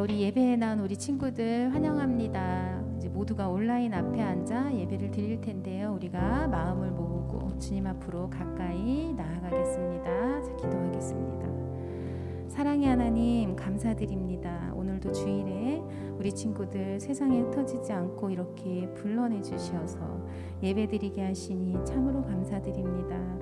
우리 예배에 나온 우리 친구들 환영합니다. 이제 모두가 온라인 앞에 앉아 예배를 드릴 텐데요. 우리가 마음을 모으고 주님 앞으로 가까이 나아가겠습니다. 자, 기도하겠습니다. 사랑의 하나님, 감사드립니다. 오늘도 주일에 우리 친구들 세상에 흩어지지 않고 이렇게 불러내 주셔서 예배드리게 하시니 참으로 감사드립니다.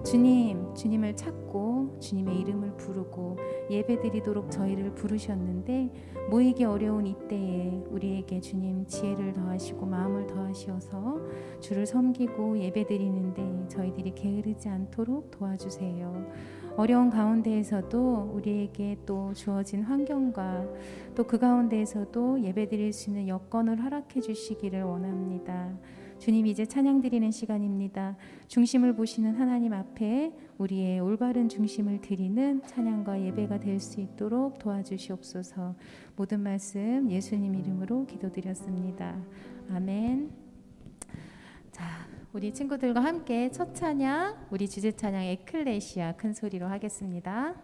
주님, 주님을 찾고 주님의 이름을 부르고 예배드리도록 저희를 부르셨는데 모이기 어려운 이때에 우리에게 주님 지혜를 더하시고 마음을 더하셔서 주를 섬기고 예배드리는데 저희들이 게으르지 않도록 도와주세요. 어려운 가운데에서도 우리에게 또 주어진 환경과 또 그 가운데에서도 예배드릴 수 있는 여건을 허락해 주시기를 원합니다. 주님, 이제 찬양 드리는 시간입니다. 중심을 보시는 하나님 앞에 우리의 올바른 중심을 드리는 찬양과 예배가 될 수 있도록 도와주시옵소서. 모든 말씀 예수님 이름으로 기도드렸습니다. 아멘. 자, 우리 친구들과 함께 첫 찬양, 우리 주제 찬양 에클레시아 큰 소리로 하겠습니다.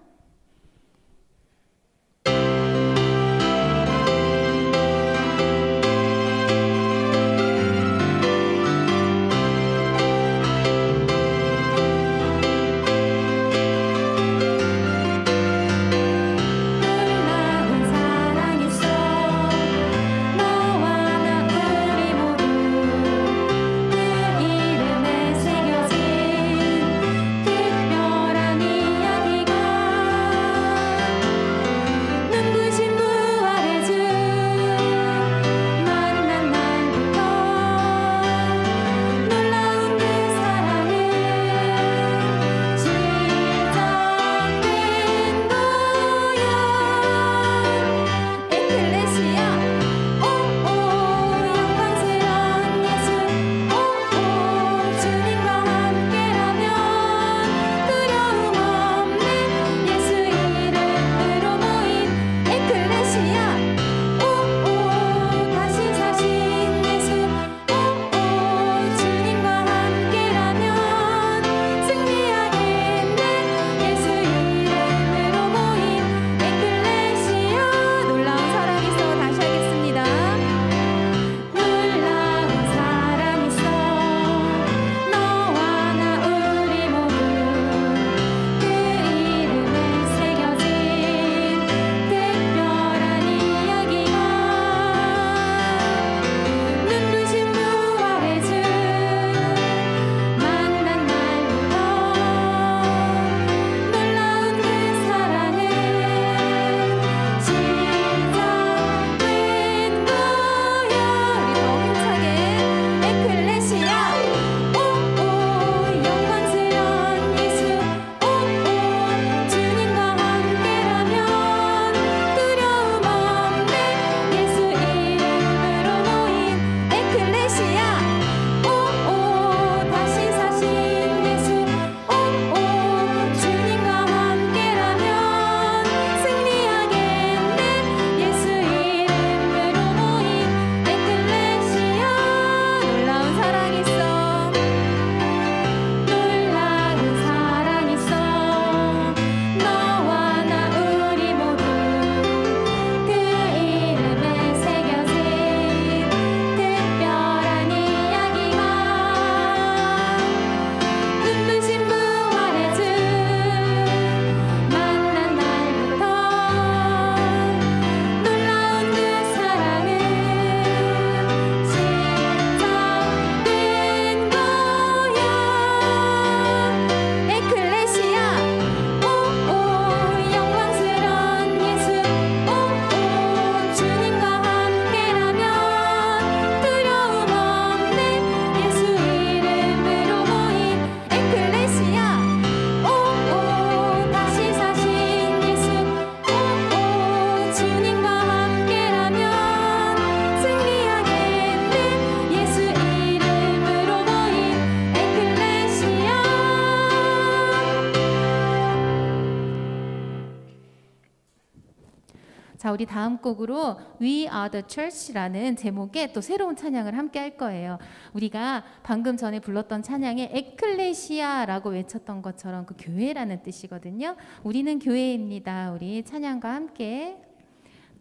자, 우리 다음 곡으로 We Are The Church라는 제목의 또 새로운 찬양을 함께 할 거예요. 우리가 방금 전에 불렀던 찬양에 에클레시아라고 외쳤던 것처럼 그 교회라는 뜻이거든요. 우리는 교회입니다. 우리 찬양과 함께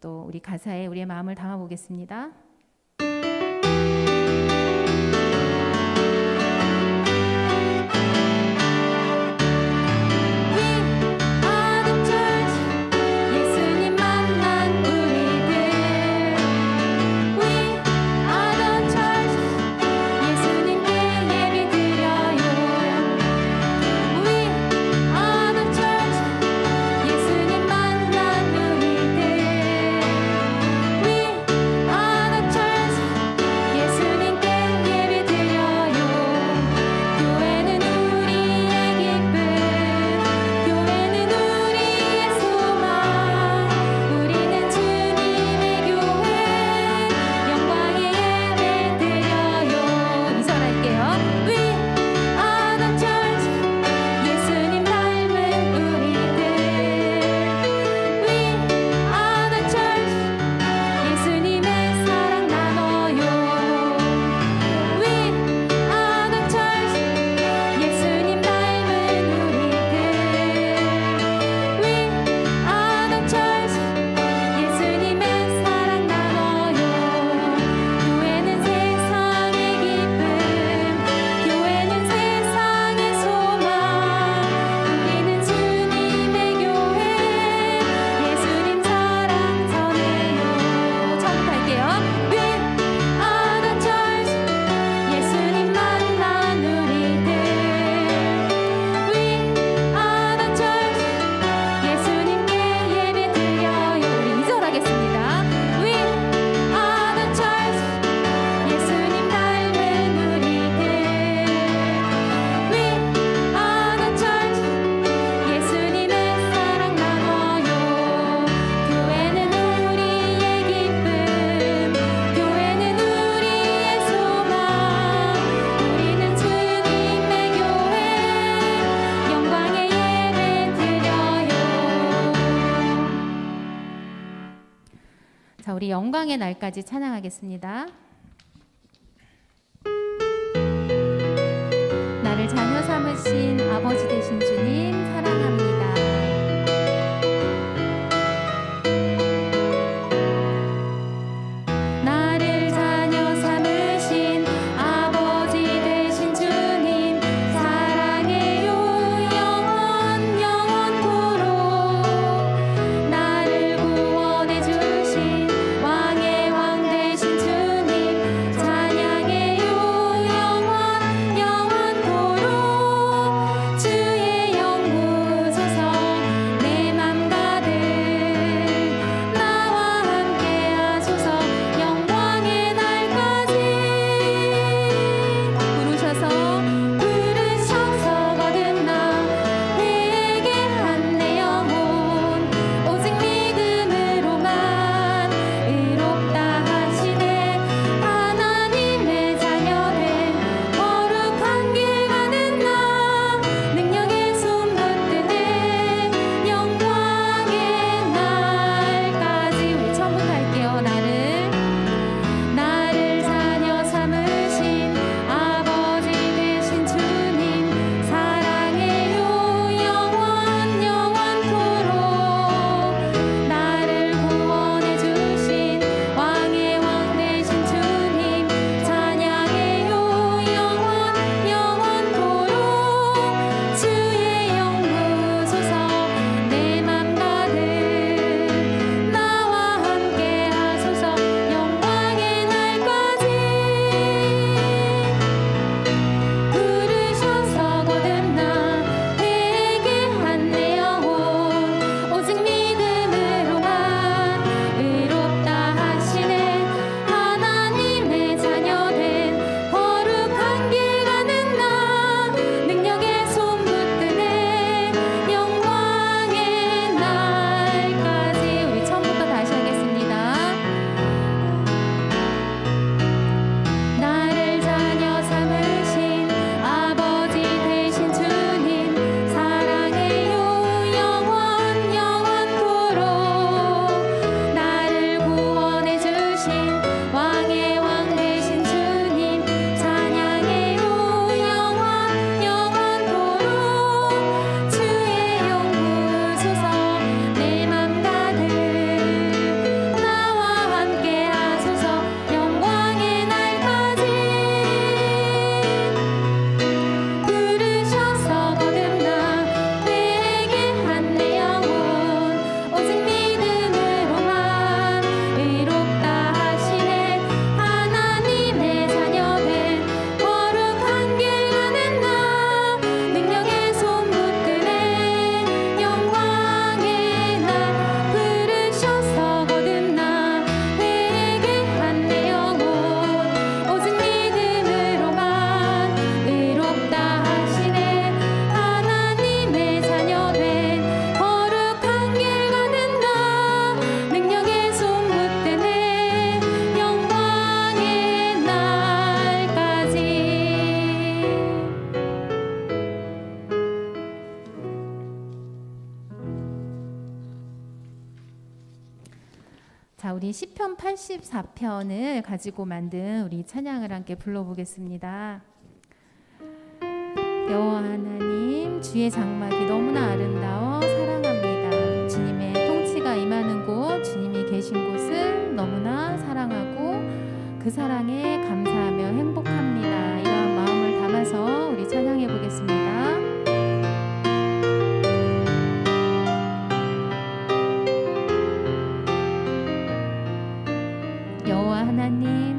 또 우리 가사에 우리의 마음을 담아 보겠습니다. 자, 우리 영광의 날까지 찬양하겠습니다. 나를 자녀 삼으신 아버지 되신 주님 사랑합니다. 나를 자녀 삼으신 아버지 되신 주님 사랑해요 영원토록. 나를 구원해 주신 왕의 왕 되신 주님 찬양해요 영원토록. 주의 자, 우리 시편 84편을 가지고 만든 우리 찬양을 함께 불러보겠습니다. 여호와 하나님, 주의 장막이 너무나 아름다워 사랑합니다. 주님의 통치가 임하는 곳, 주님이 계신 곳을 너무나 사랑하고 그 사랑에 감사하며 행복합니다. 이러한 마음을 담아서 우리 찬양해 보겠습니다. 여호와 하나님,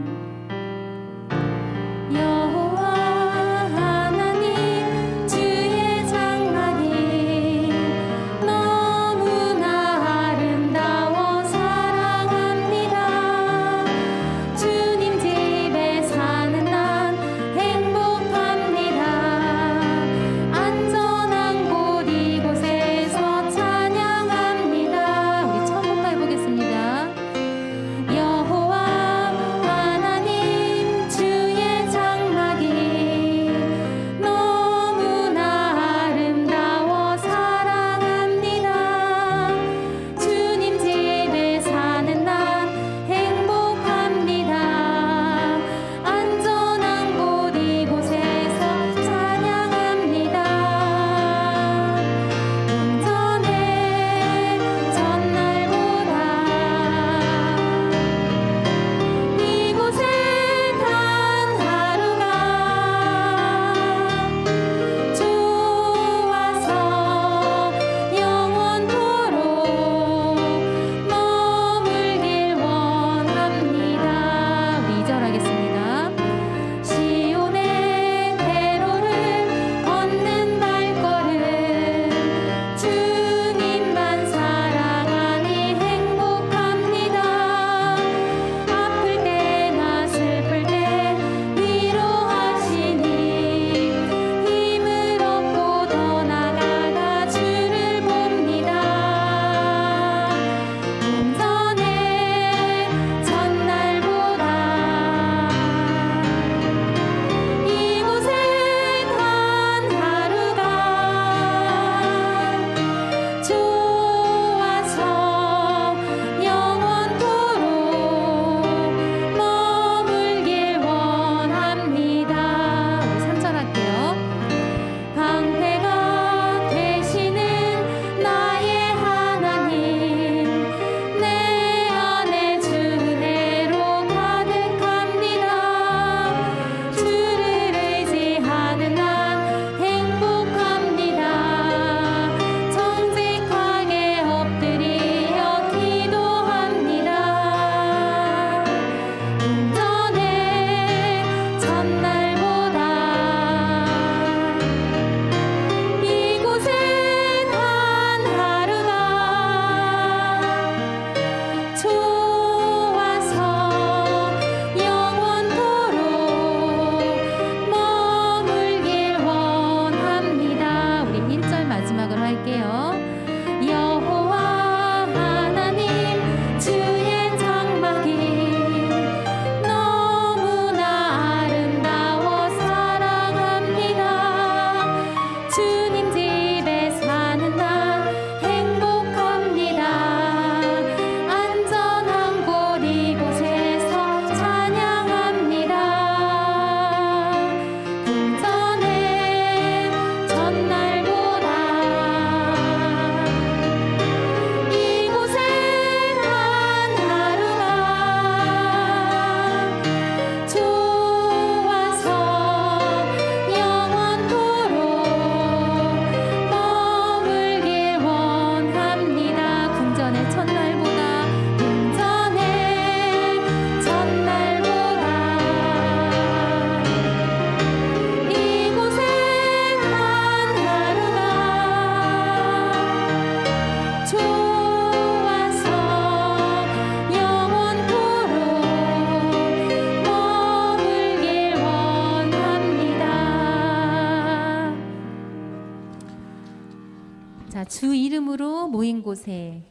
자, 주 이름으로 모인 곳에,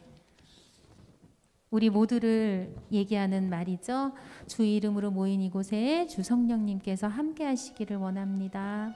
우리 모두를 얘기하는 말이죠. 주 이름으로 모인 이곳에 주 성령님께서 함께 하시기를 원합니다.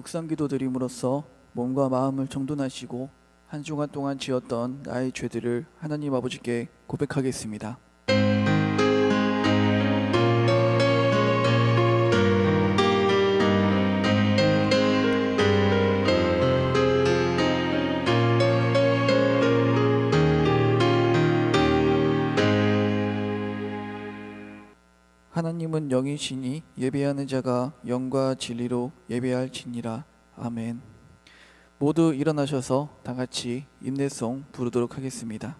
묵상기도 드림으로써 몸과 마음을 정돈하시고 한 주간 동안 지었던 나의 죄들을 하나님 아버지께 고백하겠습니다. 하나님은 영이시니 예배하는 자가 영과 진리로 예배할지니라. 아멘. 모두 일어나셔서 다 같이 인내송 부르도록 하겠습니다.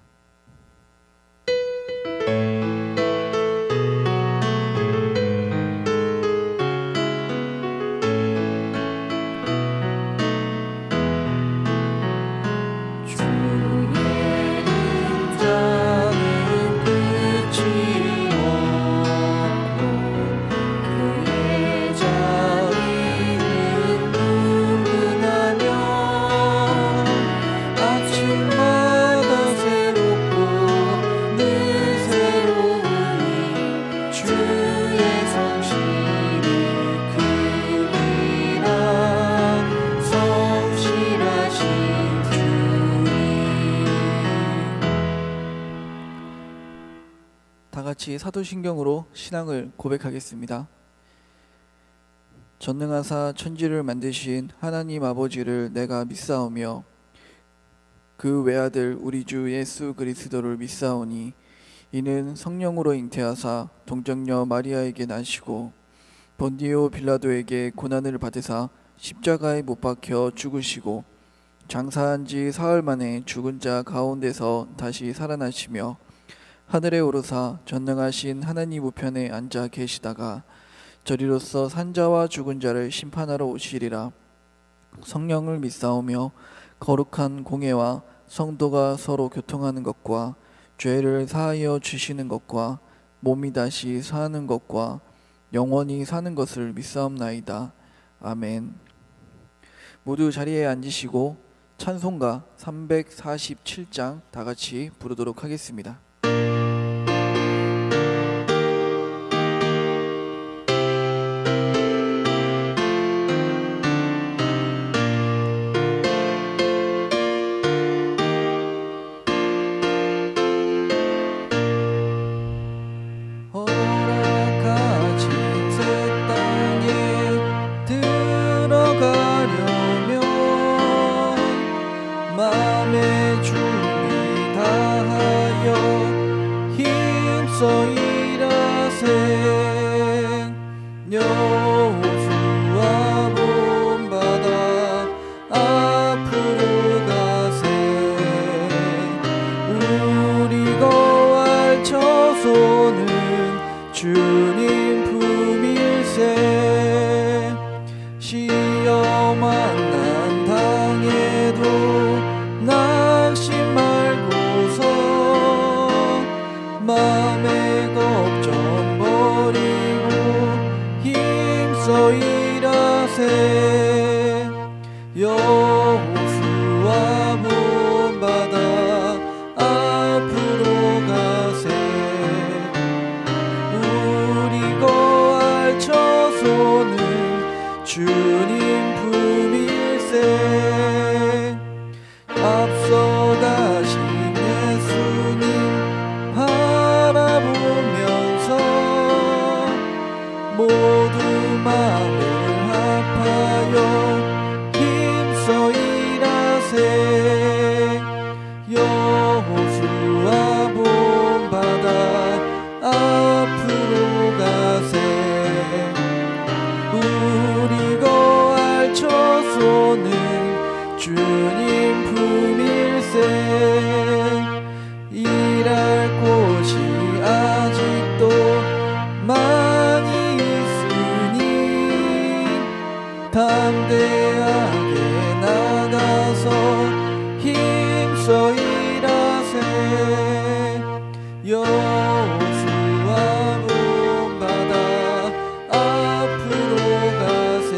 다같이 사도신경으로 신앙을 고백하겠습니다. 전능하사 천지를 만드신 하나님 아버지를 내가 믿사오며 그 외아들 우리 주 예수 그리스도를 믿사오니 이는 성령으로 잉태하사 동정녀 마리아에게 나시고 본디오 빌라도에게 고난을 받으사 십자가에 못 박혀 죽으시고 장사한 지 사흘 만에 죽은 자 가운데서 다시 살아나시며 하늘에 오르사 전능하신 하나님 우편에 앉아 계시다가 저리로서 산자와 죽은 자를 심판하러 오시리라. 성령을 믿사오며 거룩한 공예와 성도가 서로 교통하는 것과 죄를 사하여 주시는 것과 몸이 다시 사는 것과 영원히 사는 것을 믿사옵나이다. 아멘. 모두 자리에 앉으시고 찬송가 347장 다같이 부르도록 하겠습니다. 주님 품일세. 시험 만난 당해도 낙심 말고서 맘의 걱정 버리고 힘써 일하세. 여호수아 본바다 앞으로 가세. 저소는 주님 품일세. 앞서가신 예수님 바라보면서 모두 마음을 합하여 힘써 일하세. 여호수아 본바다 앞으로 가세. 우리 거할 처소는 주님 품일세. 일할 곳이 아직도 많이 있으니 담대하게 나가서 힘써 일하세. 여호수아 본바다 앞으로 가세.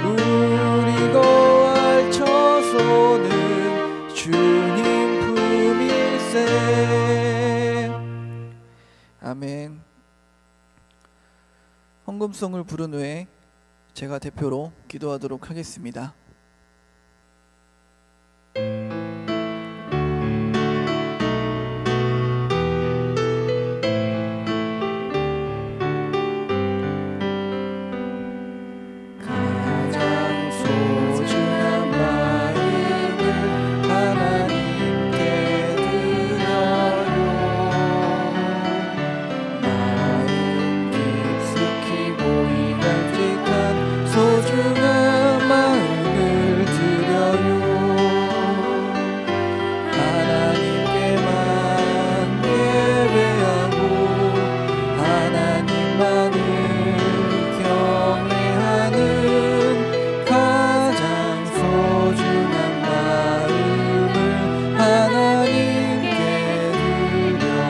우리 거할 처소는 주님 품일세. 아멘. 헌금송을 부른 후에 제가 대표로 기도하도록 하겠습니다. 가장 소중한 마음을 하나님께 드려요. 마음 깊숙이 보이는 듯한 소중한 마음을 드려요. 하나님께만 예배하고 하나님만을 경외하는 가장 소중한 마음을 하나님께 드려요.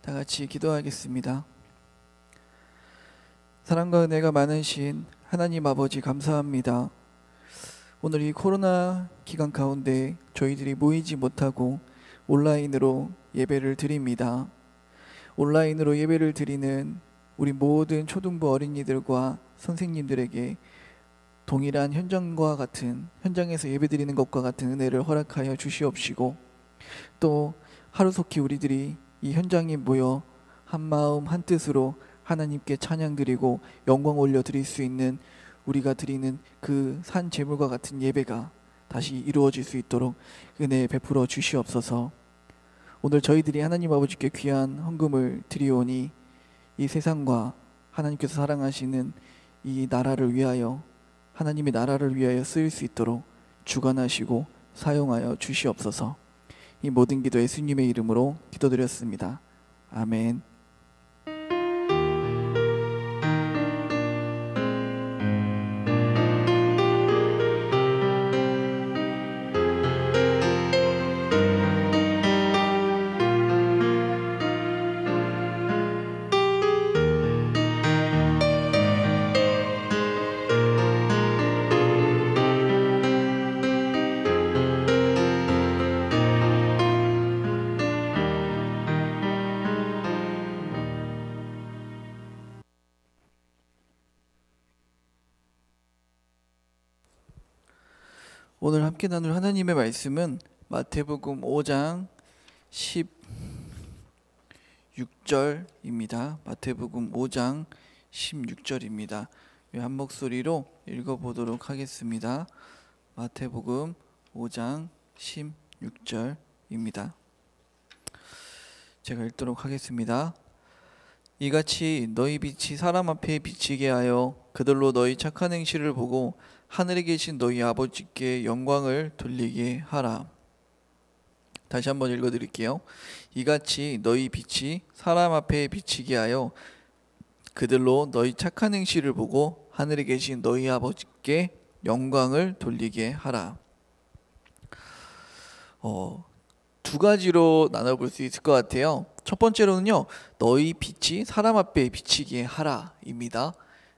다 같이 기도하겠습니다. 사랑과 은혜가 많으신 하나님 아버지, 감사합니다. 오늘 이 코로나 기간 가운데 저희들이 모이지 못하고 온라인으로 예배를 드립니다. 온라인으로 예배를 드리는 우리 모든 초등부 어린이들과 선생님들에게 동일한 현장에서 예배드리는 것과 같은 은혜를 허락하여 주시옵시고, 또 하루속히 우리들이 이 현장에 모여 한 마음 한 뜻으로 하나님께 찬양 드리고 영광 올려 드릴 수 있는, 우리가 드리는 그 산 제물과 같은 예배가 다시 이루어질 수 있도록 은혜 베풀어 주시옵소서. 오늘 저희들이 하나님 아버지께 귀한 헌금을 드리오니 이 세상과 하나님께서 사랑하시는 이 나라를 위하여, 하나님의 나라를 위하여 쓰일 수 있도록 주관하시고 사용하여 주시옵소서. 이 모든 기도 예수님의 이름으로 기도드렸습니다. 아멘. 오늘 함께 나눌 하나님의 말씀은 마태복음 5장 16절입니다. 마태복음 5장 16절입니다. 한 목소리로 읽어보도록 하겠습니다. 마태복음 5장 16절입니다. 제가 읽도록 하겠습니다. 이같이 너희 빛이 사람 앞에 비치게 하여 그들로 너희 착한 행실을 보고 하늘에 계신 너희 아버지께 영광을 돌리게 하라. 다시 한번 읽어드릴게요. 이같이 너희 빛이 사람 앞에 비치게 하여 그들로 너희 착한 행실을 보고 하늘에 계신 너희 아버지께 영광을 돌리게 하라. 두 가지로 나눠볼 수 있을 것 같아요. 첫 번째로는요, 너희 빛이 사람 앞에 비치게 하라입니다.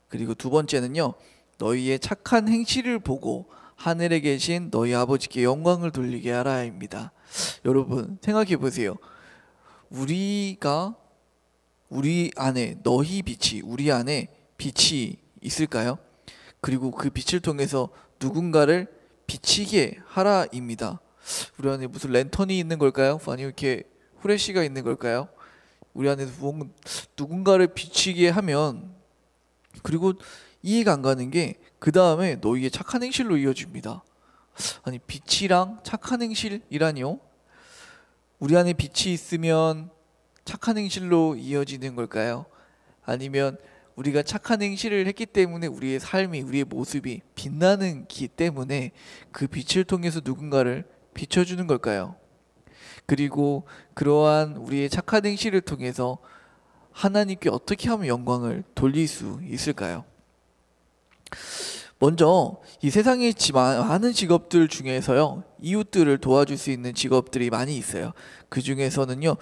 그리고 두 번째는요, 너희의 착한 행실을 보고 하늘에 계신 너희 아버지께 영광을 돌리게 하라입니다. 여러분 생각해 보세요. 우리 안에 우리 안에 빛이 있을까요? 그리고 그 빛을 통해서 누군가를 비치게 하라입니다. 우리 안에 무슨 랜턴이 있는 걸까요? 아니면 이렇게 후레쉬가 있는 걸까요? 우리 안에 누군가를 비치게 하면, 그리고 이해가 안 가는 게 그 다음에 너희의 착한 행실로 이어집니다. 아니, 빛이랑 착한 행실이라니요? 우리 안에 빛이 있으면 착한 행실로 이어지는 걸까요? 아니면 우리가 착한 행실을 했기 때문에 우리의 삶이, 우리의 모습이 빛나는 기 때문에 그 빛을 통해서 누군가를 비춰주는 걸까요? 그리고 그러한 우리의 착한 행실을 통해서 하나님께 어떻게 하면 영광을 돌릴 수 있을까요? 먼저 이 세상에 많은 직업들 중에서요, 이웃들을 도와줄 수 있는 직업들이 많이 있어요. 그 중에서는요,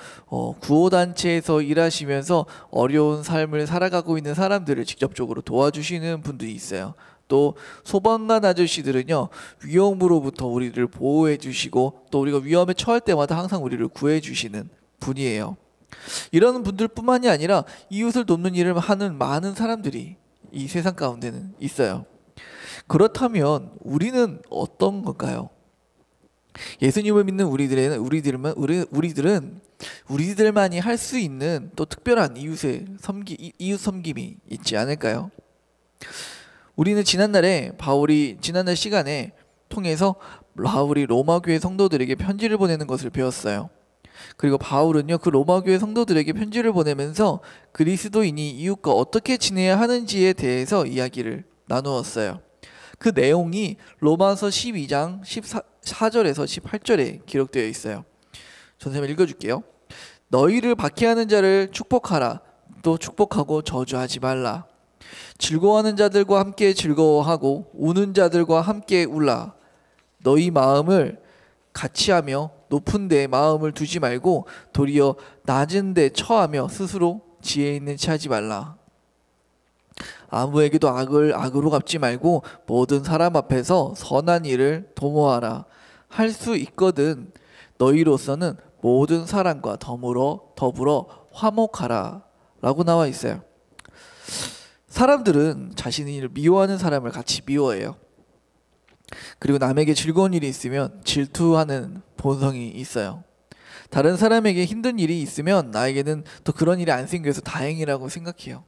구호단체에서 일하시면서 어려운 삶을 살아가고 있는 사람들을 직접적으로 도와주시는 분들이 있어요. 또 소방관 아저씨들은요, 위험으로부터 우리를 보호해 주시고 또 우리가 위험에 처할 때마다 항상 우리를 구해 주시는 분이에요. 이런 분들뿐만이 아니라 이웃을 돕는 일을 하는 많은 사람들이 이 세상 가운데는 있어요. 그렇다면 우리는 어떤 건가요? 예수님을 믿는 우리들만이 할 수 있는 또 특별한 이웃 섬김이 있지 않을까요? 우리는 지난날 시간에 통해서 바울이 로마 교회 성도들에게 편지를 보내는 것을 배웠어요. 그리고 바울은요, 그 로마 교회 성도들에게 편지를 보내면서 그리스도인이 이웃과 어떻게 지내야 하는지에 대해서 이야기를 나누었어요. 그 내용이 로마서 12장 14절에서 18절에 기록되어 있어요. 선생님 읽어줄게요. 너희를 박해하는 자를 축복하라. 또 축복하고 저주하지 말라. 즐거워하는 자들과 함께 즐거워하고 우는 자들과 함께 울라. 너희 마음을 같이 하며 높은 데에 마음을 두지 말고 도리어 낮은 데 처하며 스스로 지혜 있는 체 하지 말라. 아무에게도 악을 악으로 갚지 말고 모든 사람 앞에서 선한 일을 도모하라. 할 수 있거든 너희로서는 모든 사람과 더불어 화목하라 라고 나와 있어요. 사람들은 자신을 미워하는 사람을 같이 미워해요. 그리고 남에게 즐거운 일이 있으면 질투하는 본성이 있어요. 다른 사람에게 힘든 일이 있으면 나에게는 또 그런 일이 안 생겨서 다행이라고 생각해요.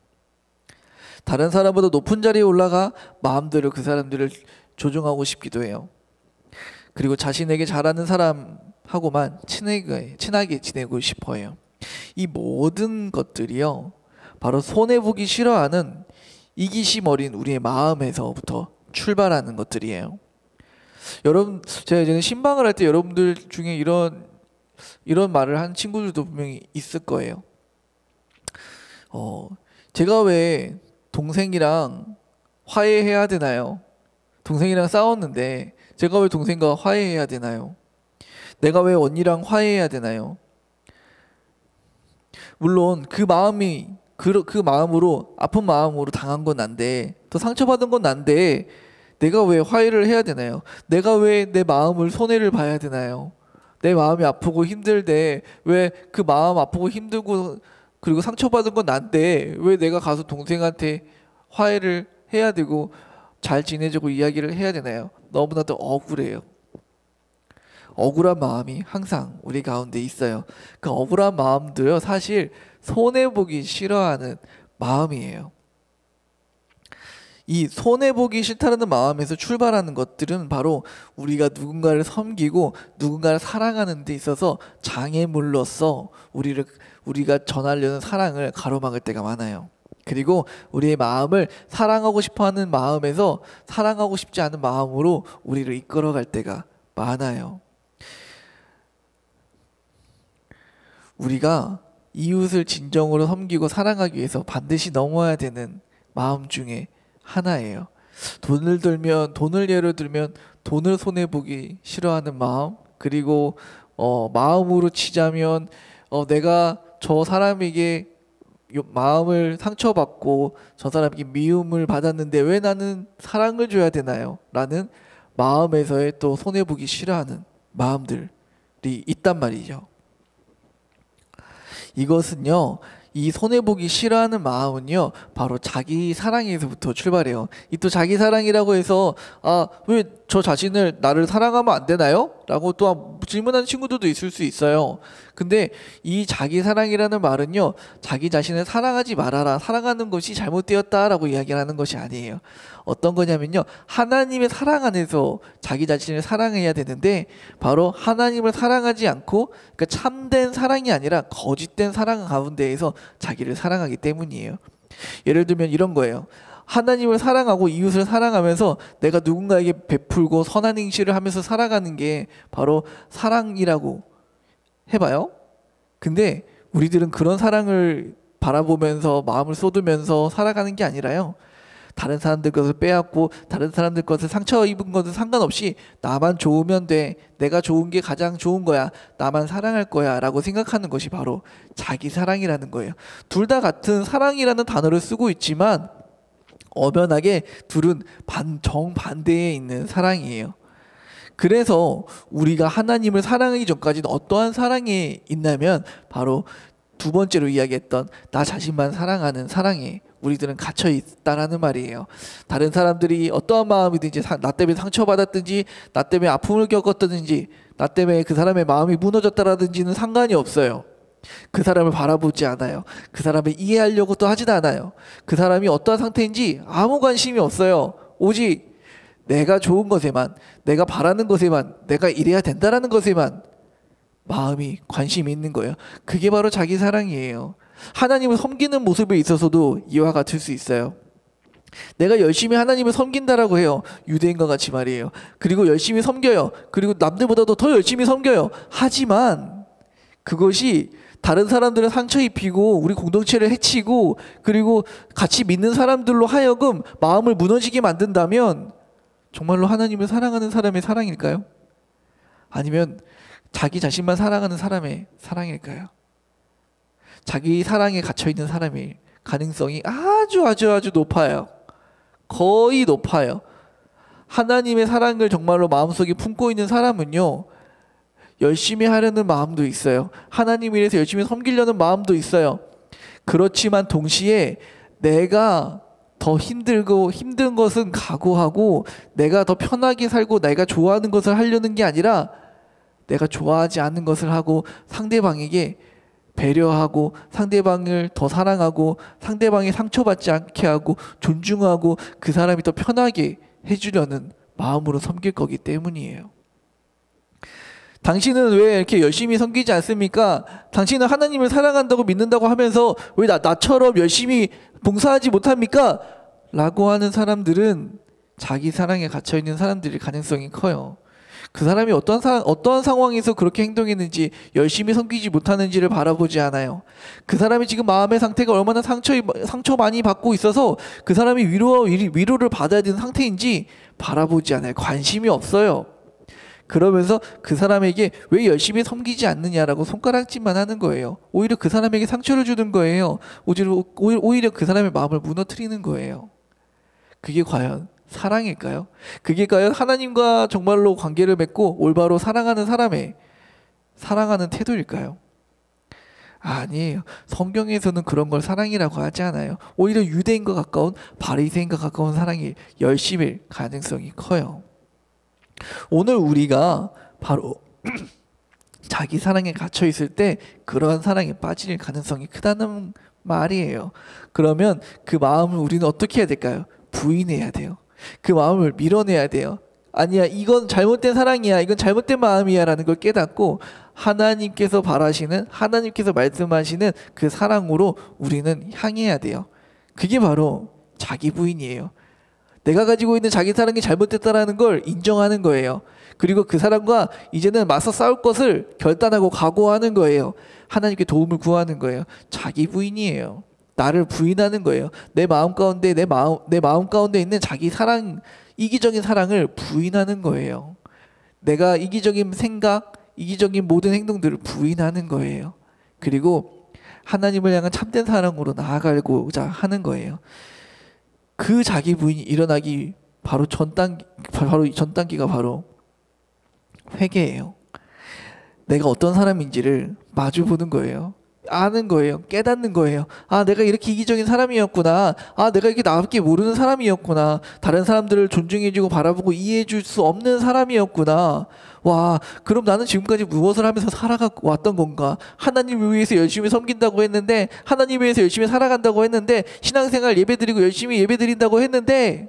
다른 사람보다 높은 자리에 올라가 마음대로 그 사람들을 조종하고 싶기도 해요. 그리고 자신에게 잘하는 사람하고만 친하게 지내고 싶어 해요. 이 모든 것들이요, 바로 손해보기 싫어하는 이기심 어린 우리의 마음에서부터 출발하는 것들이에요. 여러분, 제가 이제는 신방을 할 때 여러분들 중에 이런 말을 한 친구들도 분명히 있을 거예요. 제가 왜 동생이랑 화해해야 되나요? 동생이랑 싸웠는데 제가 왜 동생과 화해해야 되나요? 내가 왜 언니랑 화해해야 되나요? 물론 그 마음으로 아픈 마음으로 당한 건 난데, 또 상처받은 건 난데 내가 왜 화해를 해야 되나요? 내가 왜 내 마음을 손해를 봐야 되나요? 내 마음이 아프고 힘들대 왜 그 마음 아프고 힘들고 그리고 상처받은 건 난데 왜 내가 가서 동생한테 화해를 해야 되고 잘 지내자고 이야기를 해야 되나요? 너무나도 억울해요. 억울한 마음이 항상 우리 가운데 있어요. 그 억울한 마음도요, 사실 손해보기 싫어하는 마음이에요. 이 손해보기 싫다는 마음에서 출발하는 것들은 바로 우리가 누군가를 섬기고 누군가를 사랑하는 데 있어서 장애물로서 우리가 전하려는 사랑을 가로막을 때가 많아요. 그리고 우리의 마음을 사랑하고 싶어하는 마음에서 사랑하고 싶지 않은 마음으로 우리를 이끌어갈 때가 많아요. 우리가 이웃을 진정으로 섬기고 사랑하기 위해서 반드시 넘어야 되는 마음 중에 하나예요. 돈을 예를 들면 돈을 손해보기 싫어하는 마음, 그리고 마음으로 치자면 내가 저 사람에게 마음을 상처받고 저 사람에게 미움을 받았는데 왜 나는 사랑을 줘야 되나요? 라는 마음에서의 또 손해보기 싫어하는 마음들이 있단 말이죠. 이것은요, 이 손해보기 싫어하는 마음은요, 바로 자기 사랑에서부터 출발해요. 이 또 자기 사랑이라고 해서 왜 저 자신을 나를 사랑하면 안 되나요? 라고 또 질문하는 친구들도 있을 수 있어요. 근데 이 자기 사랑이라는 말은요, 자기 자신을 사랑하지 말아라, 사랑하는 것이 잘못되었다라고 이야기를 하는 것이 아니에요. 어떤 거냐면요, 하나님의 사랑 안에서 자기 자신을 사랑해야 되는데, 바로 하나님을 사랑하지 않고, 그러니까 참된 사랑이 아니라 거짓된 사랑 가운데에서 자기를 사랑하기 때문이에요. 예를 들면 이런 거예요. 하나님을 사랑하고 이웃을 사랑하면서 내가 누군가에게 베풀고 선한 행실을 하면서 살아가는 게 바로 사랑이라고 해봐요. 근데 우리들은 그런 사랑을 바라보면서 마음을 쏟으면서 살아가는 게 아니라요, 다른 사람들 것을 빼앗고 다른 사람들 것을 상처 입은 것은 상관없이 나만 좋으면 돼, 내가 좋은 게 가장 좋은 거야, 나만 사랑할 거야 라고 생각하는 것이 바로 자기 사랑이라는 거예요. 둘 다 같은 사랑이라는 단어를 쓰고 있지만 엄연하게 둘은 정반대에 있는 사랑이에요. 그래서 우리가 하나님을 사랑하기 전까지는 어떠한 사랑에 있냐면 바로 두 번째로 이야기했던 나 자신만 사랑하는 사랑에 우리들은 갇혀 있다라는 말이에요. 다른 사람들이 어떠한 마음이든지 나 때문에 상처받았든지 나 때문에 아픔을 겪었든지 나 때문에 그 사람의 마음이 무너졌다라든지는 상관이 없어요. 그 사람을 바라보지 않아요. 그 사람을 이해하려고 또 하진 않아요. 그 사람이 어떠한 상태인지 아무 관심이 없어요. 오직 내가 좋은 것에만, 내가 바라는 것에만, 내가 이래야 된다라는 것에만 마음이 관심이 있는 거예요. 그게 바로 자기 사랑이에요. 하나님을 섬기는 모습에 있어서도 이와 같을 수 있어요. 내가 열심히 하나님을 섬긴다라고 해요. 유대인과 같이 말이에요. 그리고 열심히 섬겨요. 그리고 남들보다도 더 열심히 섬겨요. 하지만 그것이 다른 사람들을 상처 입히고 우리 공동체를 해치고 그리고 같이 믿는 사람들로 하여금 마음을 무너지게 만든다면 정말로 하나님을 사랑하는 사람의 사랑일까요? 아니면 자기 자신만 사랑하는 사람의 사랑일까요? 자기 사랑에 갇혀있는 사람일 가능성이 아주 높아요. 거의 높아요. 하나님의 사랑을 정말로 마음속에 품고 있는 사람은요, 열심히 하려는 마음도 있어요. 하나님을 위해서 열심히 섬기려는 마음도 있어요. 그렇지만 동시에 내가 더 힘들고 힘든 것은 각오하고 내가 더 편하게 살고 내가 좋아하는 것을 하려는 게 아니라 내가 좋아하지 않는 것을 하고 상대방에게 배려하고 상대방을 더 사랑하고 상대방이 상처받지 않게 하고 존중하고 그 사람이 더 편하게 해주려는 마음으로 섬길 거기 때문이에요. 당신은 왜 이렇게 열심히 섬기지 않습니까? 당신은 하나님을 사랑한다고 믿는다고 하면서 왜 나처럼 열심히 봉사하지 못합니까? 라고 하는 사람들은 자기 사랑에 갇혀있는 사람들일 가능성이 커요. 그 사람이 어떠한 상황에서 그렇게 행동했는지 열심히 섬기지 못하는지를 바라보지 않아요. 그 사람이 지금 마음의 상태가 얼마나 상처 많이 받고 있어서 그 사람이 위로를 받아야 되는 상태인지 바라보지 않아요. 관심이 없어요. 그러면서 그 사람에게 왜 열심히 섬기지 않느냐라고 손가락질만 하는 거예요. 오히려 그 사람에게 상처를 주는 거예요. 오히려 그 사람의 마음을 무너뜨리는 거예요. 그게 과연 사랑일까요? 그게 과연 하나님과 정말로 관계를 맺고 올바로 사랑하는 사람의 사랑하는 태도일까요? 아니에요. 성경에서는 그런 걸 사랑이라고 하지 않아요. 오히려 유대인과 가까운 바리새인과 가까운 사랑이 열심일 가능성이 커요. 오늘 우리가 바로 자기 사랑에 갇혀 있을 때 그러한 사랑에 빠질 가능성이 크다는 말이에요. 그러면 그 마음을 우리는 어떻게 해야 될까요? 부인해야 돼요. 그 마음을 밀어내야 돼요. 아니야, 이건 잘못된 사랑이야, 이건 잘못된 마음이야 라는 걸 깨닫고 하나님께서 바라시는, 하나님께서 말씀하시는 그 사랑으로 우리는 향해야 돼요. 그게 바로 자기 부인이에요. 내가 가지고 있는 자기 사랑이 잘못됐다라는 걸 인정하는 거예요. 그리고 그 사람과 이제는 맞서 싸울 것을 결단하고 각오하는 거예요. 하나님께 도움을 구하는 거예요. 자기 부인이에요. 나를 부인하는 거예요. 내 마음 가운데 내 마음 가운데 있는 자기 사랑, 이기적인 사랑을 부인하는 거예요. 내가 이기적인 생각, 이기적인 모든 행동들을 부인하는 거예요. 그리고 하나님을 향한 참된 사랑으로 나아가고자 하는 거예요. 그 자기 부인이 일어나기 바로 전 단계가 바로 회개예요. 내가 어떤 사람인지를 마주보는 거예요. 아는 거예요. 깨닫는 거예요. 아, 내가 이렇게 이기적인 사람이었구나. 아, 내가 이렇게 나밖에 모르는 사람이었구나. 다른 사람들을 존중해주고 바라보고 이해해줄 수 없는 사람이었구나. 와, 그럼 나는 지금까지 무엇을 하면서 살아왔던 건가? 하나님을 위해서 열심히 섬긴다고 했는데, 하나님을 위해서 열심히 살아간다고 했는데, 신앙생활 예배드리고 열심히 예배드린다고 했는데,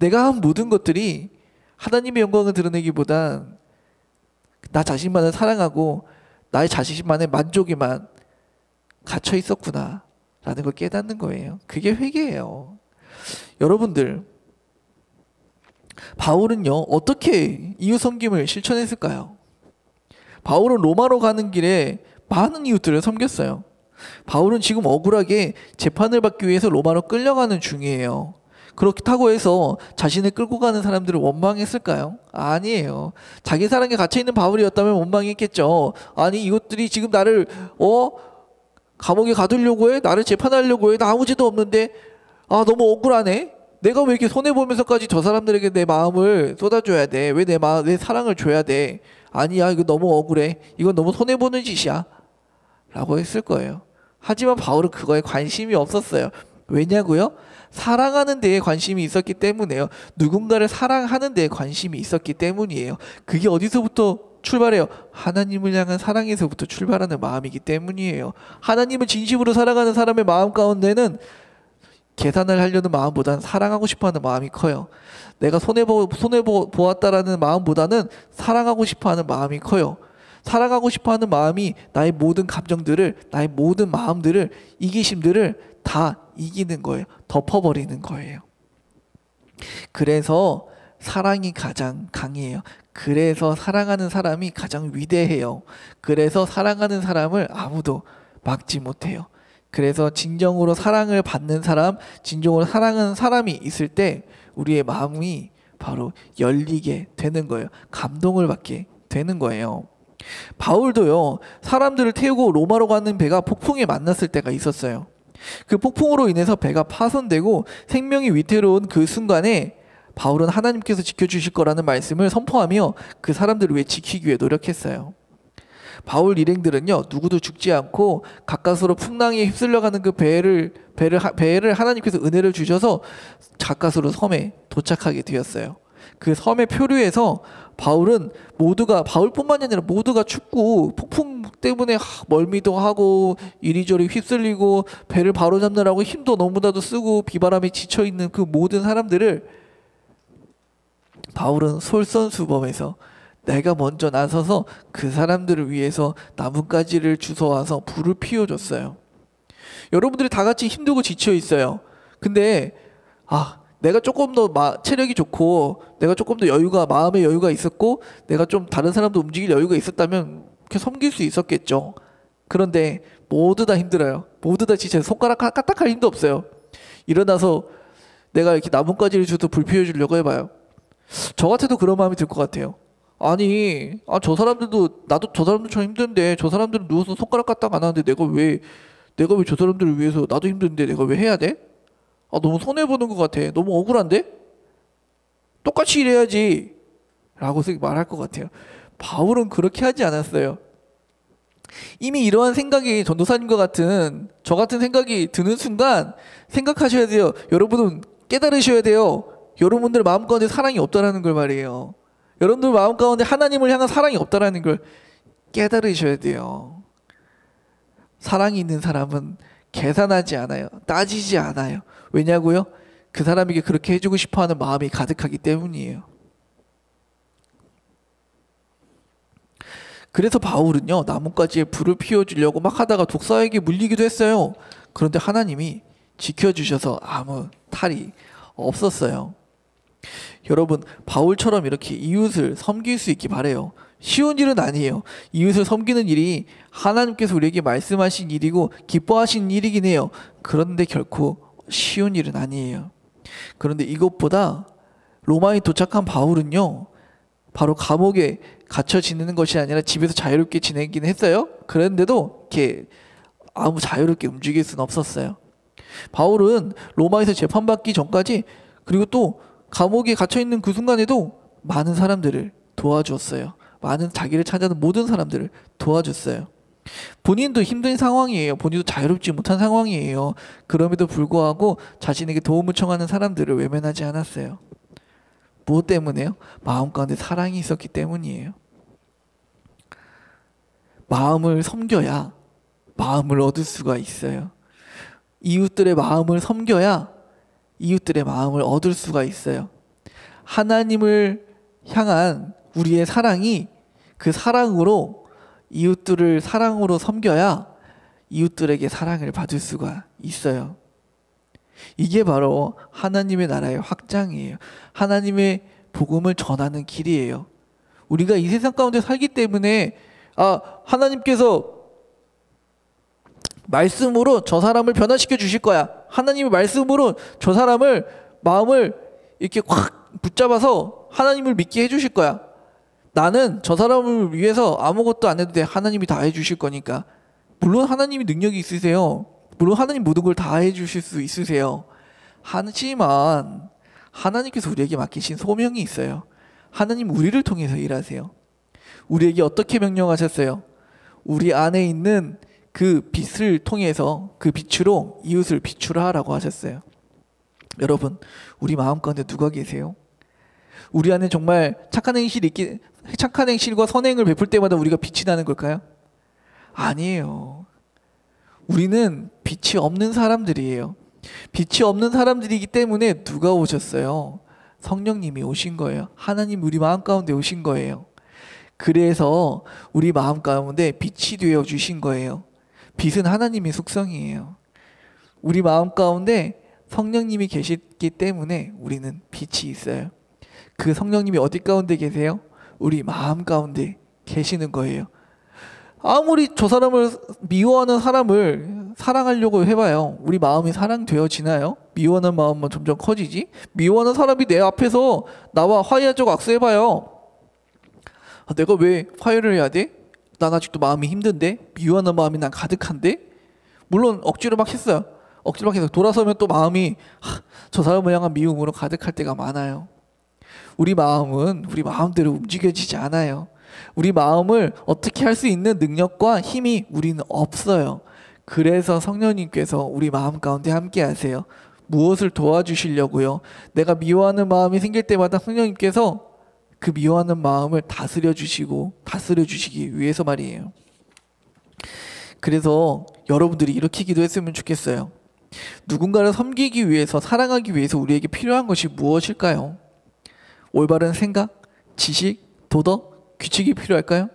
내가 한 모든 것들이 하나님의 영광을 드러내기보단 나 자신만을 사랑하고 나의 자신만의 만족에만 갇혀 있었구나 라는 걸 깨닫는 거예요. 그게 회개예요. 여러분들, 바울은요 어떻게 이웃 섬김을 실천했을까요? 바울은 로마로 가는 길에 많은 이웃들을 섬겼어요. 바울은 지금 억울하게 재판을 받기 위해서 로마로 끌려가는 중이에요. 그렇다고 해서 자신을 끌고 가는 재판들을 원망했을까요? 아니에요. 자기 사랑에 갇혀있는 바울이었다면 원망했겠죠. 아니, 이것들이 지금 나를 감옥에 가두려고 해? 나를 재판하려고 해? 나 아무 죄도 없는데 아, 너무 억울하네. 내가 왜 이렇게 손해보면서까지 저 사람들에게 내 마음을 쏟아줘야 돼? 왜 내 사랑을 줘야 돼? 아니야, 이거 너무 억울해. 이건 너무 손해보는 짓이야 라고 했을 거예요. 하지만 바울은 그거에 관심이 없었어요. 왜냐고요? 사랑하는 데에 관심이 있었기 때문에요. 누군가를 사랑하는 데에 관심이 있었기 때문이에요. 그게 어디서부터 출발해요? 하나님을 향한 사랑에서부터 출발하는 마음이기 때문이에요. 하나님을 진심으로 사랑하는 사람의 마음 가운데는 계산을 하려는 마음보다는 사랑하고 싶어하는 마음이 커요. 내가 손해보았다라는 마음보다는 사랑하고 싶어하는 마음이 커요. 사랑하고 싶어하는 마음이 나의 모든 감정들을, 나의 모든 마음들을, 이기심들을 다 이기는 거예요. 덮어버리는 거예요. 그래서 사랑이 가장 강해요. 그래서 사랑하는 사람이 가장 위대해요. 그래서 사랑하는 사람을 아무도 막지 못해요. 그래서 진정으로 사랑을 받는 사람, 진정으로 사랑하는 사람이 있을 때 우리의 마음이 바로 열리게 되는 거예요. 감동을 받게 되는 거예요. 바울도요, 사람들을 태우고 로마로 가는 배가 폭풍에 만났을 때가 있었어요. 그 폭풍으로 인해서 배가 파손되고 생명이 위태로운 그 순간에 바울은 하나님께서 지켜주실 거라는 말씀을 선포하며 그 사람들을 위해 지키기 위해 노력했어요. 바울 일행들은요, 누구도 죽지 않고 가까스로 풍랑에 휩쓸려가는 그 배를 하나님께서 은혜를 주셔서 가까스로 섬에 도착하게 되었어요. 그 섬의 표류에서 바울뿐만이 아니라 모두가 춥고 폭풍 때문에 멀미도 하고 이리저리 휩쓸리고 배를 바로잡느라고 힘도 너무나도 쓰고 비바람에 지쳐있는 그 모든 사람들을 바울은 솔선수범해서 내가 먼저 나서서 그 사람들을 위해서 나뭇가지를 주워와서 불을 피워줬어요. 여러분들이 다 같이 힘들고 지쳐 있어요. 근데 내가 조금 더 체력이 좋고 내가 조금 더 마음의 여유가 있었고 내가 좀 다른 사람도 움직일 여유가 있었다면 이렇게 섬길 수 있었겠죠. 그런데 모두 다 힘들어요. 모두 다 지쳐서 손가락 까딱할 힘도 없어요. 일어나서 내가 이렇게 나뭇가지를 주워서 불 피워주려고 해봐요. 저 같아도 그런 마음이 들 것 같아요. 저 사람들도 나도 저 사람들처럼 힘든데 저 사람들은 누워서 손가락 까딱 안 하는데 내가 왜 저 사람들을 위해서 나도 힘든데 내가 왜 해야 돼? 너무 손해보는 것 같아. 너무 억울한데? 똑같이 일해야지 라고 말할 것 같아요. 바울은 그렇게 하지 않았어요. 이미 이러한 생각이 전도사님과 같은 저 같은 생각이 드는 순간 생각하셔야 돼요. 여러분은 깨달으셔야 돼요. 여러분들 마음 가운데 사랑이 없다라는 걸 말이에요. 여러분들 마음 가운데 하나님을 향한 사랑이 없다라는 걸 깨달으셔야 돼요. 사랑이 있는 사람은 계산하지 않아요. 따지지 않아요. 왜냐고요? 그 사람에게 그렇게 해주고 싶어하는 마음이 가득하기 때문이에요. 그래서 바울은요, 나뭇가지에 불을 피워주려고 막 하다가 독사에게 물리기도 했어요. 그런데 하나님이 지켜주셔서 아무 탈이 없었어요. 여러분, 바울처럼 이렇게 이웃을 섬길 수 있기 바래요. 쉬운 일은 아니에요. 이웃을 섬기는 일이 하나님께서 우리에게 말씀하신 일이고 기뻐하신 일이긴 해요. 그런데 결코 쉬운 일은 아니에요. 그런데 이것보다 로마에 도착한 바울은요, 바로 감옥에 갇혀 지내는 것이 아니라 집에서 자유롭게 지내긴 했어요. 그런데도 이렇게 아무 자유롭게 움직일 수는 없었어요. 바울은 로마에서 재판받기 전까지, 그리고 또 감옥에 갇혀있는 그 순간에도 많은 사람들을 도와주었어요. 많은 자기를 찾아는 모든 사람들을 도와줬어요. 본인도 힘든 상황이에요. 본인도 자유롭지 못한 상황이에요. 그럼에도 불구하고 자신에게 도움을 청하는 사람들을 외면하지 않았어요. 무엇 때문에요? 마음 가운데 사랑이 있었기 때문이에요. 마음을 섬겨야 마음을 얻을 수가 있어요. 이웃들의 마음을 섬겨야 이웃들의 마음을 얻을 수가 있어요. 하나님을 향한 우리의 사랑이 그 사랑으로 이웃들을 사랑으로 섬겨야 이웃들에게 사랑을 받을 수가 있어요. 이게 바로 하나님의 나라의 확장이에요. 하나님의 복음을 전하는 길이에요. 우리가 이 세상 가운데 살기 때문에 하나님께서 말씀으로 저 사람을 변화시켜 주실 거야. 하나님의 말씀으로 저 사람을 마음을 이렇게 확 붙잡아서 하나님을 믿게 해주실 거야. 나는 저 사람을 위해서 아무것도 안 해도 돼. 하나님이 다 해주실 거니까. 물론 하나님이 능력이 있으세요. 물론 하나님 모든 걸 다 해주실 수 있으세요. 하지만 하나님께서 우리에게 맡기신 소명이 있어요. 하나님 우리를 통해서 일하세요. 우리에게 어떻게 명령하셨어요? 우리 안에 있는 그 빛을 통해서 그 빛으로 이웃을 비추라 하라고 하셨어요. 여러분, 우리 마음 가운데 누가 계세요? 우리 안에 정말 착한 행실과 선행을 베풀 때마다 우리가 빛이 나는 걸까요? 아니에요. 우리는 빛이 없는 사람들이에요. 빛이 없는 사람들이기 때문에 누가 오셨어요? 성령님이 오신 거예요. 하나님 우리 마음 가운데 오신 거예요. 그래서 우리 마음 가운데 빛이 되어 주신 거예요. 빛은 하나님의 속성이에요. 우리 마음 가운데 성령님이 계시기 때문에 우리는 빛이 있어요. 그 성령님이 어디 가운데 계세요? 우리 마음 가운데 계시는 거예요. 아무리 저 사람을 미워하는 사람을 사랑하려고 해봐요. 우리 마음이 사랑되어지나요? 미워하는 마음만 점점 커지지? 미워하는 사람이 내 앞에서 나와 화해하자고 악수해봐요. 내가 왜 화해를 해야 돼? 난 아직도 마음이 힘든데? 미워하는 마음이 난 가득한데? 물론 억지로 막 했어요. 억지로 막 해서 돌아서면 또 마음이 저 사람을 향한 미움으로 가득할 때가 많아요. 우리 마음은 우리 마음대로 움직여지지 않아요. 우리 마음을 어떻게 할 수 있는 능력과 힘이 우리는 없어요. 그래서 성령님께서 우리 마음 가운데 함께 하세요. 무엇을 도와주시려고요? 내가 미워하는 마음이 생길 때마다 성령님께서 그 미워하는 마음을 다스려 주시기 위해서 말이에요. 그래서 여러분들이 이렇게 기도했으면 좋겠어요. 누군가를 섬기기 위해서, 사랑하기 위해서 우리에게 필요한 것이 무엇일까요? 올바른 생각, 지식, 도덕, 규칙이 필요할까요?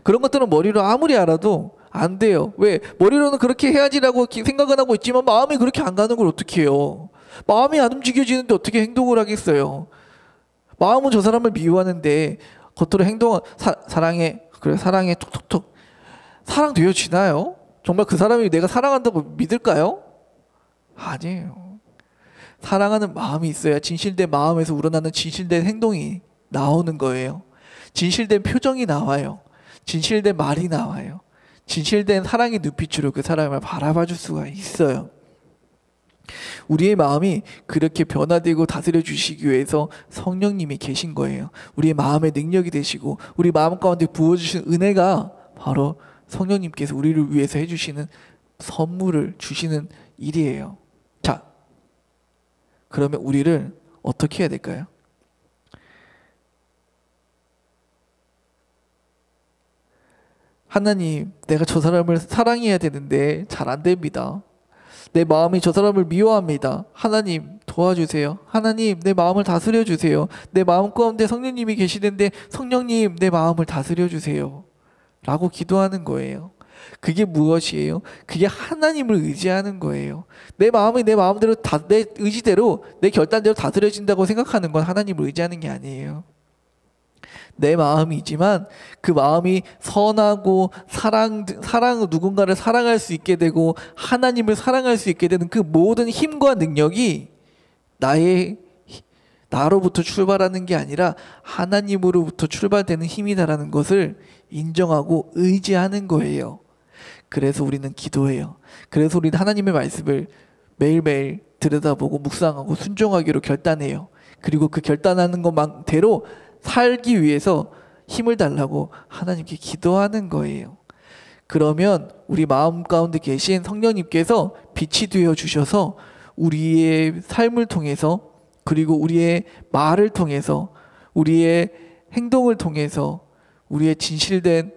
그런 것들은 머리로 아무리 알아도 안 돼요. 왜? 머리로는 그렇게 해야지라고 생각은 하고 있지만 마음이 그렇게 안 가는 걸 어떻게 해요? 마음이 안 움직여지는데 어떻게 행동을 하겠어요? 마음은 저 사람을 미워하는데 겉으로 행동은 사랑해, 그래 사랑해 톡톡톡 사랑되어지나요? 정말 그 사람이 내가 사랑한다고 믿을까요? 아니에요. 사랑하는 마음이 있어야 진실된 마음에서 우러나는 진실된 행동이 나오는 거예요. 진실된 표정이 나와요. 진실된 말이 나와요. 진실된 사랑의 눈빛으로 그 사람을 바라봐 줄 수가 있어요. 우리의 마음이 그렇게 변화되고 다스려 주시기 위해서 성령님이 계신 거예요. 우리의 마음의 능력이 되시고 우리 마음 가운데 부어주신 은혜가 바로 성령님께서 우리를 위해서 해주시는 선물을 주시는 일이에요. 자, 그러면 우리를 어떻게 해야 될까요? 하나님, 내가 저 사람을 사랑해야 되는데 잘 안 됩니다. 내 마음이 저 사람을 미워합니다. 하나님 도와주세요. 하나님 내 마음을 다스려 주세요. 내 마음 가운데 성령님이 계시는데 성령님 내 마음을 다스려 주세요. 라고 기도하는 거예요. 그게 무엇이에요? 그게 하나님을 의지하는 거예요. 내 마음이 내 마음대로 내 의지대로 내 결단대로 다스려진다고 생각하는 건 하나님을 의지하는 게 아니에요. 내 마음이지만 그 마음이 선하고 누군가를 사랑할 수 있게 되고 하나님을 사랑할 수 있게 되는 그 모든 힘과 능력이 나로부터 출발하는 게 아니라 하나님으로부터 출발되는 힘이다라는 것을 인정하고 의지하는 거예요. 그래서 우리는 기도해요. 그래서 우리는 하나님의 말씀을 매일매일 들여다보고 묵상하고 순종하기로 결단해요. 그리고 그 결단하는 것만대로 살기 위해서 힘을 달라고 하나님께 기도하는 거예요. 그러면 우리 마음 가운데 계신 성령님께서 빛이 되어 주셔서 우리의 삶을 통해서 그리고 우리의 말을 통해서 우리의 행동을 통해서 우리의 진실된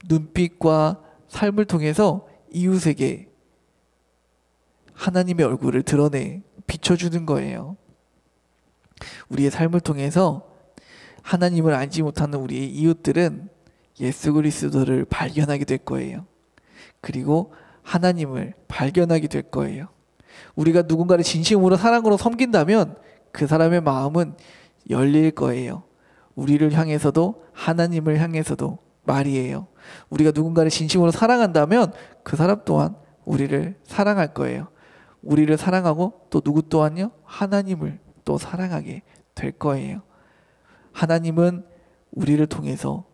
눈빛과 삶을 통해서 이웃에게 하나님의 얼굴을 드러내 비춰주는 거예요. 우리의 삶을 통해서 하나님을 알지 못하는 우리의 이웃들은 예수 그리스도를 발견하게 될 거예요. 그리고 하나님을 발견하게 될 거예요. 우리가 누군가를 진심으로 사랑으로 섬긴다면 그 사람의 마음은 열릴 거예요. 우리를 향해서도 하나님을 향해서도 말이에요. 우리가 누군가를 진심으로 사랑한다면 그 사람 또한 우리를 사랑할 거예요. 우리를 사랑하고 또 누구 또한요? 하나님을 또 사랑하게 될 거예요. 하나님은 우리를 통해서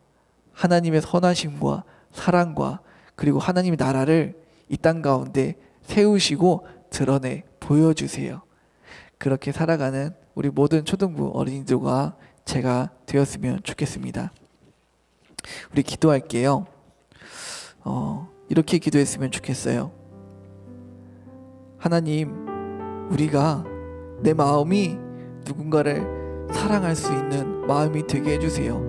하나님의 선하심과 사랑과 그리고 하나님의 나라를 이 땅 가운데 세우시고 드러내 보여주세요. 그렇게 살아가는 우리 모든 초등부 어린이들과 제가 되었으면 좋겠습니다. 우리 기도할게요. 이렇게 기도했으면 좋겠어요. 하나님, 우리가 내 마음이 누군가를 사랑할 수 있는 마음이 되게 해주세요.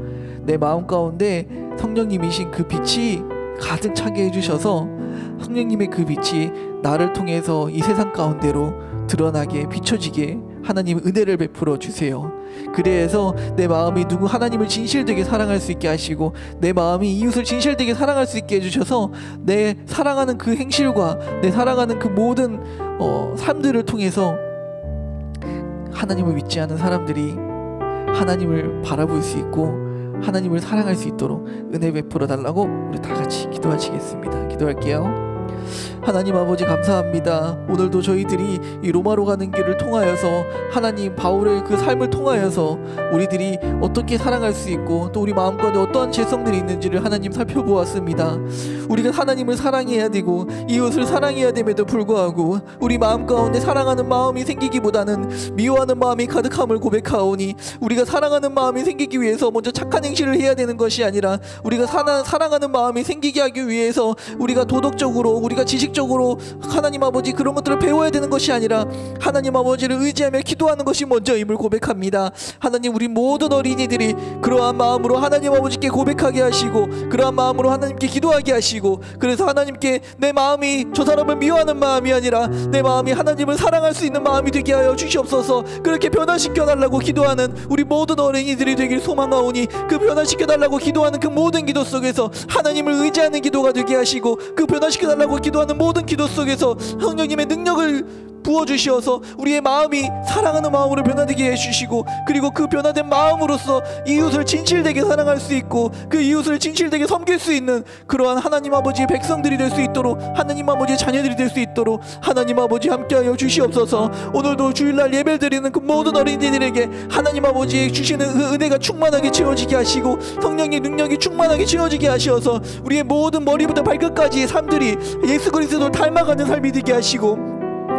내 마음 가운데 성령님이신 그 빛이 가득 차게 해주셔서 성령님의 그 빛이 나를 통해서 이 세상 가운데로 드러나게 비춰지게 하나님 은혜를 베풀어 주세요. 그래서 내 마음이 하나님을 진실되게 사랑할 수 있게 하시고 내 마음이 이웃을 진실되게 사랑할 수 있게 해주셔서 내 사랑하는 그 행실과 내 사랑하는 그 모든 삶들을 통해서 하나님을 믿지 않는 사람들이 하나님을 바라볼 수 있고 하나님을 사랑할 수 있도록 은혜 베풀어 달라고 우리 다 같이 기도하시겠습니다. 기도할게요. 하나님 아버지 감사합니다. 오늘도 저희들이 이 로마로 가는 길을 통하여서 하나님 바울의 그 삶을 통하여서 우리들이 어떻게 사랑할 수 있고 또 우리 마음 가운데 어떠한 죄성들이 있는지를 하나님 살펴보았습니다. 우리가 하나님을 사랑해야 되고 이웃을 사랑해야 됨에도 불구하고 우리 마음 가운데 사랑하는 마음이 생기기보다는 미워하는 마음이 가득함을 고백하오니 우리가 사랑하는 마음이 생기기 위해서 먼저 착한 행실을 해야 되는 것이 아니라 우리가 사랑하는 마음이 생기게 하기 위해서 우리가 도덕적으로 우리가 지식적으로 하나님 아버지 그런 것들을 배워야 되는 것이 아니라 하나님 아버지를 의지하며 기도하는 것이 먼저임을 고백합니다. 하나님, 우리 모든 어린이들이 그러한 마음으로 하나님 아버지께 고백하게 하시고 그러한 마음으로 하나님께 기도하게 하시고 그래서 하나님께 내 마음이 저 사람을 미워하는 마음이 아니라 내 마음이 하나님을 사랑할 수 있는 마음이 되게 하여 주시옵소서. 그렇게 변화시켜 달라고 기도하는 우리 모든 어린이들이 되길 소망하오니 그 변화시켜 달라고 기도하는 그 모든 기도 속에서 하나님을 의지하는 기도가 되게 하시고 그 변화시켜 달라고 기도하는 모든 기도 속에서 성령님의 능력을 부어주시어서 우리의 마음이 사랑하는 마음으로 변화되게 해주시고 그리고 그 변화된 마음으로써 이웃을 진실되게 사랑할 수 있고 그 이웃을 진실되게 섬길 수 있는 그러한 하나님 아버지의 백성들이 될 수 있도록 하나님 아버지의 자녀들이 될 수 있도록 하나님 아버지 함께하여 주시옵소서. 오늘도 주일날 예배를 드리는 그 모든 어린이들에게 하나님 아버지 주시는 그 은혜가 충만하게 채워지게 하시고 성령의 능력이 충만하게 채워지게 하셔서 우리의 모든 머리부터 발끝까지의 삶들이 예수 그리스도를 닮아가는 삶이 되게 하시고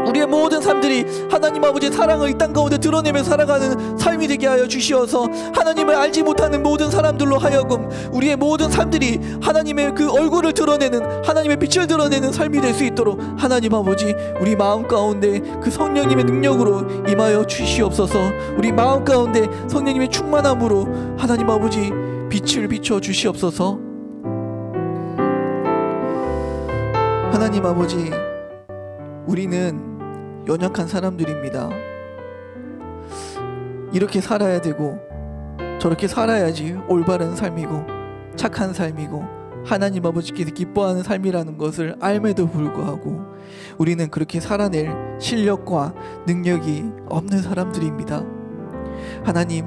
우리의 모든 삶들이 하나님 아버지의 사랑을 이 땅 가운데 드러내며 살아가는 삶이 되게 하여 주시어서 하나님을 알지 못하는 모든 사람들로 하여금 우리의 모든 삶들이 하나님의 그 얼굴을 드러내는 하나님의 빛을 드러내는 삶이 될 수 있도록 하나님 아버지 우리 마음 가운데 그 성령님의 능력으로 임하여 주시옵소서. 우리 마음 가운데 성령님의 충만함으로 하나님 아버지 빛을 비춰 주시옵소서. 하나님 아버지, 우리는 연약한 사람들입니다. 이렇게 살아야 되고 저렇게 살아야지 올바른 삶이고 착한 삶이고 하나님 아버지께서 기뻐하는 삶이라는 것을 알매도 불구하고 우리는 그렇게 살아낼 실력과 능력이 없는 사람들입니다. 하나님,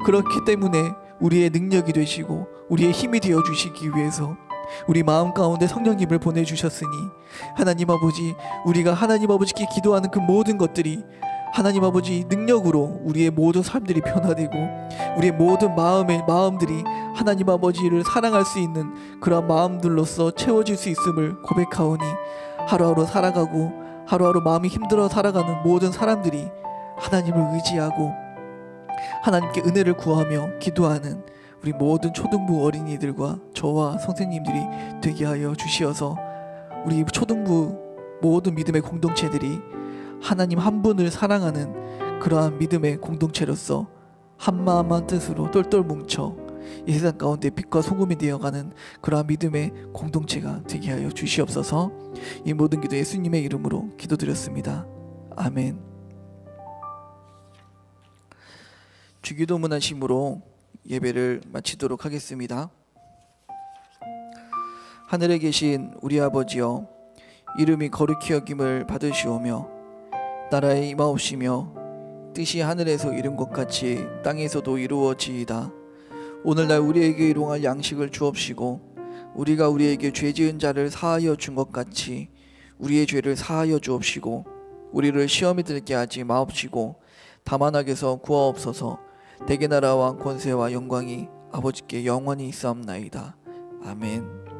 그렇기 때문에 우리의 능력이 되시고 우리의 힘이 되어 주시기 위해서 우리 마음 가운데 성령님을 보내주셨으니 하나님 아버지, 우리가 하나님 아버지께 기도하는 그 모든 것들이 하나님 아버지 능력으로 우리의 모든 삶들이 변화되고 우리의 모든 마음들이 하나님 아버지를 사랑할 수 있는 그런 마음들로서 채워질 수 있음을 고백하오니 하루하루 살아가고 하루하루 마음이 힘들어 살아가는 모든 사람들이 하나님을 의지하고 하나님께 은혜를 구하며 기도하는 우리 모든 초등부 어린이들과 저와 선생님들이 되게 하여 주시어서 우리 초등부 모든 믿음의 공동체들이 하나님 한 분을 사랑하는 그러한 믿음의 공동체로서 한마음 한뜻으로 똘똘 뭉쳐 이 세상 가운데 빛과 소금이 되어가는 그러한 믿음의 공동체가 되게 하여 주시옵소서. 이 모든 기도 예수님의 이름으로 기도드렸습니다. 아멘. 주기도 문안심으로 예배를 마치도록 하겠습니다. 하늘에 계신 우리 아버지여, 이름이 거룩히 여김을 받으시오며 나라에 임하옵시며 뜻이 하늘에서 이룬 것 같이 땅에서도 이루어지이다. 오늘날 우리에게 일용할 양식을 주옵시고 우리가 우리에게 죄 지은 자를 사하여 준 것 같이 우리의 죄를 사하여 주옵시고 우리를 시험에 들게 하지 마옵시고 다만 악에서 구하옵소서. 대개 나라와 권세와 영광이 아버지께 영원히 있사옵나이다. 아멘.